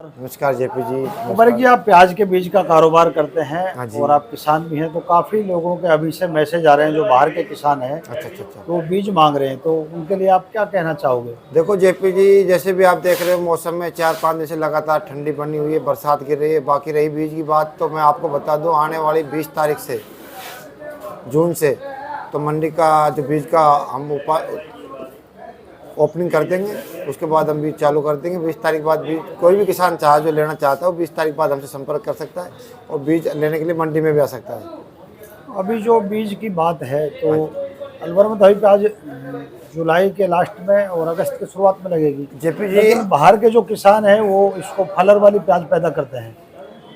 नमस्कार जेपी जी। उमर जी, आप प्याज के बीज का कारोबार करते हैं हाँ जी। और आप किसान भी हैं, तो काफ़ी लोगों के अभी से मैसेज आ रहे हैं जो बाहर के किसान हैं, अच्छा अच्छा अच्छा। तो वो बीज मांग रहे हैं, तो उनके लिए आप क्या कहना चाहोगे? देखो जेपी जी, जैसे भी आप देख रहे हो मौसम में 4-5 दिन से लगातार ठंडी बनी हुई है, बरसात गिर रही है। बाकी रही बीज की बात, तो मैं आपको बता दूं, आने वाली 20 तारीख से, जून से, तो मंडी का जो बीज का हम ओपनिंग कर देंगे। उसके बाद हम बीज चालू कर देंगे। 20 तारीख बाद बीज कोई भी किसान चाहे जो लेना चाहता है वो 20 तारीख बाद हमसे संपर्क कर सकता है और बीज लेने के लिए मंडी में भी आ सकता है। अभी जो बीज की बात है, तो अलवर में तो अभी प्याज जुलाई के लास्ट में और अगस्त की शुरुआत में लगेगी। जेपी जी, लेकिन बाहर के जो किसान हैं वो इसको फलर वाली प्याज पैदा करते हैं,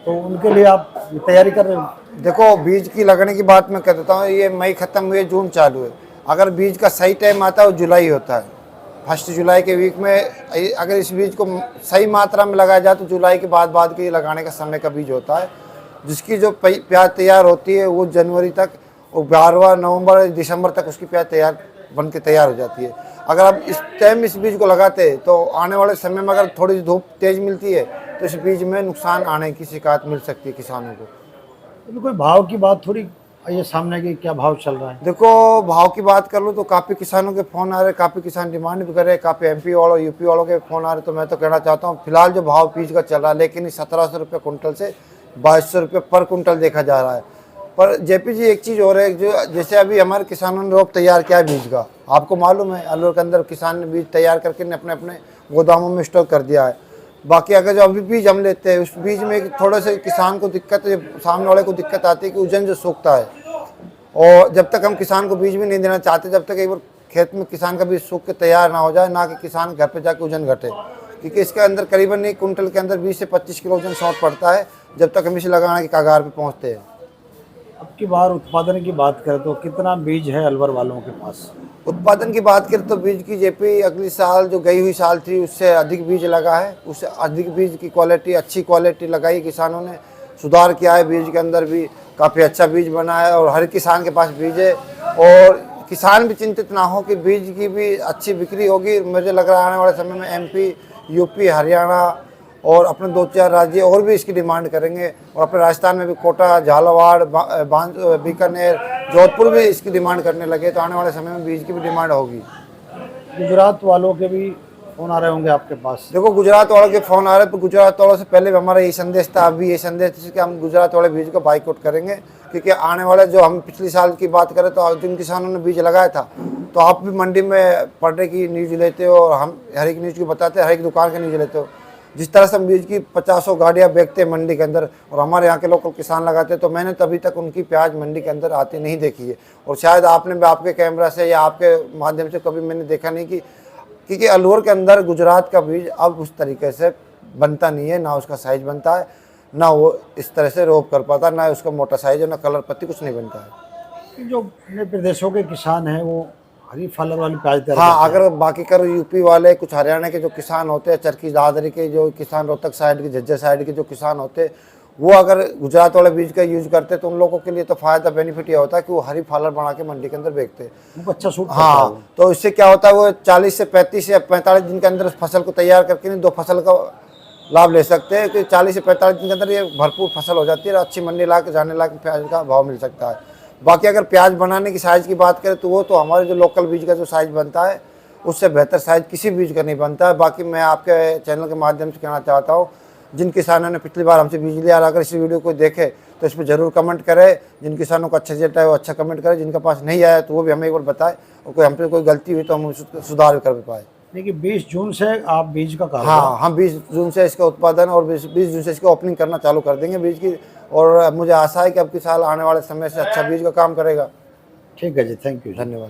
तो उनके लिए आप तैयारी कर रहे हो? देखो बीज की लगने की बात मैं कह देता हूँ, ये मई खत्म हुए, जून चालू है। अगर बीज का सही टाइम आता है वो जुलाई होता है। 1 जुलाई के वीक में अगर इस बीज को सही मात्रा में लगाया जाए तो जुलाई के बाद के लगाने का समय का बीज होता है। जिसकी जो प्याज तैयार होती है वो जनवरी तक और 12वां नवंबर दिसंबर तक उसकी प्याज बन के तैयार हो जाती है। अगर आप इस टाइम इस बीज को लगाते हैं तो आने वाले समय में अगर थोड़ी सी धूप तेज मिलती है तो इस बीज में नुकसान आने की शिकायत मिल सकती है किसानों को। तो कोई भाव की बात थोड़ी ये सामने की क्या भाव चल रहा है? देखो भाव की बात कर लो तो काफ़ी किसानों के फ़ोन आ रहे, काफ़ी किसान डिमांड भी कर रहे हैं, काफ़ी एमपी वालों यूपी वालों के फ़ोन आ रहे। तो मैं तो कहना चाहता हूँ फिलहाल जो भाव बीज का चल रहा है, लेकिन 1700 रुपये कुंटल से 2200 रुपये पर कुंटल देखा जा रहा है। पर जेपी जी एक चीज़ और है, जो जैसे अभी हमारे किसानों ने रोप तैयार किया है बीज का, आपको मालूम है अलवर के अंदर किसान ने बीज तैयार करके अपने अपने गोदामों में स्टॉक कर दिया है। बाकी अगर जो अभी बीज हम लेते हैं उस बीज में थोड़े से किसान को दिक्कत, सामने वाले को दिक्कत आती है कि वजन जो सूखता है, और जब तक हम किसान को बीज भी नहीं देना चाहते, जब तक एक बार खेत में किसान का बीज सूख के तैयार ना हो जाए, ना कि किसान घर पे जाके वजन घटे, क्योंकि इसके अंदर करीबन 1 कुंटल के अंदर 20 से 25 किलो वजन शॉर्ट पड़ता है जब तक हम इसे लगाने के कगार पे पहुंचते हैं। अब की बार उत्पादन की बात करें तो कितना बीज है अलवर वालों के पास? उत्पादन की बात करें तो बीज की जेपी अगली साल जो गई हुई साल थी उससे अधिक बीज लगा है, उससे अधिक बीज की क्वालिटी, अच्छी क्वालिटी लगाई किसानों ने, सुधार किया है बीज के अंदर भी, काफ़ी अच्छा बीज बना है और हर किसान के पास बीज है। और किसान भी चिंतित ना हो कि बीज की भी अच्छी बिक्री होगी। मुझे लग रहा है आने वाले समय में एमपी, यूपी, हरियाणा और अपने 2-4 राज्य और भी इसकी डिमांड करेंगे, और अपने राजस्थान में भी कोटा, झालावाड़, बीकानेर, जोधपुर भी इसकी डिमांड करने लगे। तो आने वाले समय में बीज की भी डिमांड होगी। गुजरात वालों के भी फोन आ रहे होंगे आपके पास? देखो गुजरात वालों के फ़ोन आ रहे हैं, पर गुजरात वालों से पहले भी हमारा यही संदेश था, अभी ये संदेश था कि हम गुजरात वाले बीज को बाइकआउट करेंगे। क्योंकि आने वाले जो हम पिछले साल की बात करें तो जिन किसानों ने बीज लगाया था, तो आप भी मंडी में पढ़ने की न्यूज़ लेते हो और हम हर एक न्यूज़ की बताते हैं, हर एक दुकान की न्यूज़ लेते हो। जिस तरह से हम बीज की 50 गाड़ियाँ बेचते हैं मंडी के अंदर और हमारे यहाँ के लोकल किसान लगाते हैं, तो मैंने तभी तक उनकी प्याज मंडी के अंदर आती नहीं देखी है। और शायद आपने भी आपके कैमरा से या आपके माध्यम से कभी मैंने देखा नहीं कि, क्योंकि अलवर के अंदर गुजरात का बीज अब उस तरीके से बनता नहीं है, ना उसका साइज बनता है, ना वो इस तरह से रोप कर पाता, ना उसका मोटा साइज है, ना कलर पत्ती, कुछ नहीं बनता है। जो अन्य प्रदेशों के किसान हैं वो हरी फलर वाली प्याज तैयार हाँ, करते हैं। अगर बाकी करो यूपी वाले, कुछ हरियाणा के जो किसान होते हैं, चरखी दादरी के जो किसान, रोहतक साइड के, झज्जर साइड के जो किसान होते हैं, वो अगर गुजरात वाले बीज का यूज़ करते तो उन लोगों के लिए तो फ़ायदा, बेनिफिट ये होता है कि वो हरी फालर बना के मंडी के अंदर बेचते हैं। उनको अच्छा सूट करता है वो। हाँ, तो इससे क्या होता है, वो 40 से 35 या 45 दिन के अंदर फसल को तैयार करके नहीं 2 फसल का लाभ ले सकते हैं कि 40 से 45 दिन के अंदर ये भरपूर फसल हो जाती है और अच्छी मंडी ला के जाने लायक प्याज का भाव मिल सकता है। बाकी अगर प्याज बनाने की साइज़ की बात करें तो वो तो हमारे जो लोकल बीज का जो साइज़ बनता है उससे बेहतर साइज़ किसी बीज का नहीं बनता है। बाकी मैं आपके चैनल के माध्यम से कहना चाहता हूँ, जिन किसानों ने पिछली बार हमसे बीज लिया, अगर इस वीडियो को देखे तो इस पर ज़रूर कमेंट करें। जिन किसानों को अच्छा रिजल्ट है वो अच्छा कमेंट करें, जिनके पास नहीं आया तो वो भी हमें एक बार बताएं, और कोई हम पे कोई गलती हुई तो हम सुधार भी कर पाए। देखिए 20 जून से आप बीज का कारोबार। हाँ, हम 20 जून से इसका उत्पादन और 20 जून से इसका ओपनिंग करना चालू कर देंगे बीज की, और मुझे आशा है कि अब की साल आने वाले समय से अच्छा बीज का काम करेगा। ठीक है जी, थैंक यू। धन्यवाद।